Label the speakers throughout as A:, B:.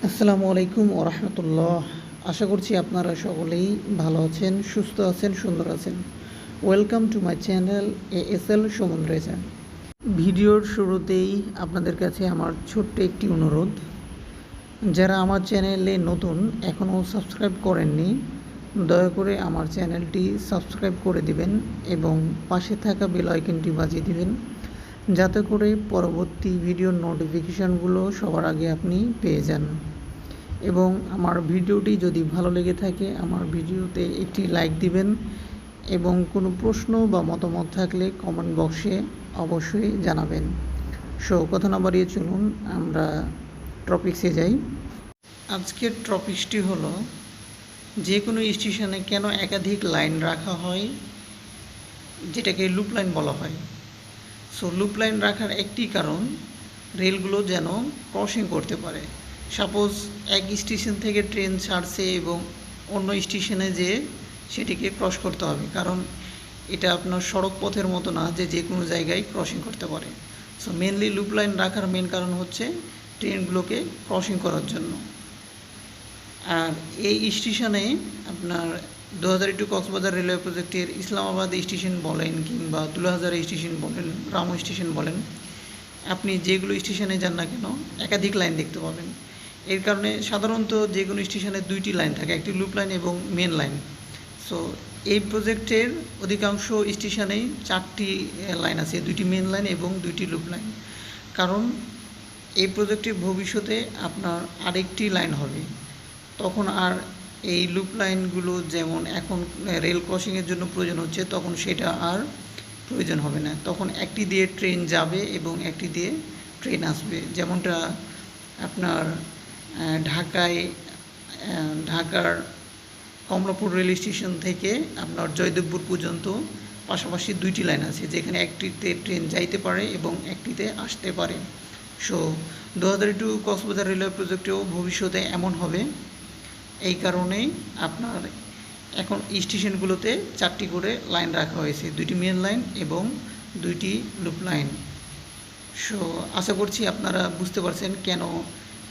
A: আসসালামু আলাইকুম ওয়া রাহমাতুল্লাহ। আশা করছি আপনারা সকলেই ভালো আছেন, সুস্থ আছেন, সুন্দর আছেন। Welcome to my channel aslsumanreza। ভিডিওর শুরুতেই আপনাদের কাছে আমার ছোট্ট একটি অনুরোধ, যারা আমার চ্যানেলে নতুন এখনও সাবস্ক্রাইব করেননি, দয়া করে আমার চ্যানেলটি সাবস্ক্রাইব করে দিবেন এবং পাশে থাকা বেল আইকনটি বাজিয়ে দিবেন, যাতে করে পরবর্তী ভিডিওর নোটিফিকেশানগুলো সবার আগে আপনি পেয়ে যান। এবং আমার ভিডিওটি যদি ভালো লেগে থাকে আমার ভিডিওতে একটি লাইক দিবেন এবং কোনো প্রশ্ন বা মতামত থাকলে কমেন্ট বক্সে অবশ্যই জানাবেন। কথা না বাড়িয়ে চলুন আমরা টপিক্সে যাই। আজকের টপিকসটি হলো যে কোনো স্টেশনে কেন একাধিক লাইন রাখা হয়, যেটাকে লুপ লাইন বলা হয়। লুপ লাইন রাখার একটি কারণ রেলগুলো যেন ক্রসিং করতে পারে। সাপোজ এক স্টেশন থেকে ট্রেন ছাড়ছে এবং অন্য স্টেশনে যেয়ে সেটিকে ক্রস করতে হবে, কারণ এটা আপনার সড়ক পথের মতো না যে কোনো জায়গায় ক্রসিং করতে পারে। মেনলি লুপ লাইন রাখার মেন কারণ হচ্ছে ট্রেনগুলোকে ক্রসিং করার জন্য। আর এই স্টেশনে আপনার দোহাজারি টু কক্সবাজার রেলওয়ে প্রজেক্টের ইসলামাবাদ স্টেশন বলেন কিংবা দুলহাজারি স্টেশন বলেন, রামু স্টেশন বলেন, আপনি যেগুলো স্টেশনে যান না কেন একাধিক লাইন দেখতে পাবেন। এর কারণে সাধারণত যে কোনো স্টেশনে দুইটি লাইন থাকে, একটি লুপ লাইন এবং মেন লাইন। এই প্রজেক্টের অধিকাংশ স্টেশনেই চারটি লাইন আছে, দুইটি মেন লাইন এবং দুইটি লুপ লাইন। কারণ এই প্রজেক্টের ভবিষ্যতে আপনার আরেকটি লাইন হবে, তখন আর এই লুপ লাইনগুলো যেমন এখন রেল ক্রসিংয়ের জন্য প্রয়োজন হচ্ছে, তখন সেটা আর প্রয়োজন হবে না। তখন একটি দিয়ে ট্রেন যাবে এবং একটি দিয়ে ট্রেন আসবে। যেমনটা আপনার ঢাকার কমলাপুর রেল স্টেশন থেকে আপনার জয়দেবপুর পর্যন্ত পাশাপাশি দুইটি লাইন আছে, যেখানে একটিতে ট্রেন যাইতে পারে এবং একটিতে আসতে পারে। দোহাজারি টু কক্সবাজার রেলওয়ে প্রজেক্টেও ভবিষ্যতে এমন হবে। এই কারণেই আপনার এখন স্টেশনগুলোতে চারটি করে লাইন রাখা হয়েছে, দুইটি মেন লাইন এবং দুইটি লুপ লাইন। আশা করছি আপনারা বুঝতে পারছেন কেন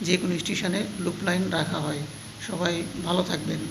A: যে কোনো স্টেশনে লুপ লাইন রাখা হয়। সবাই ভালো থাকবেন।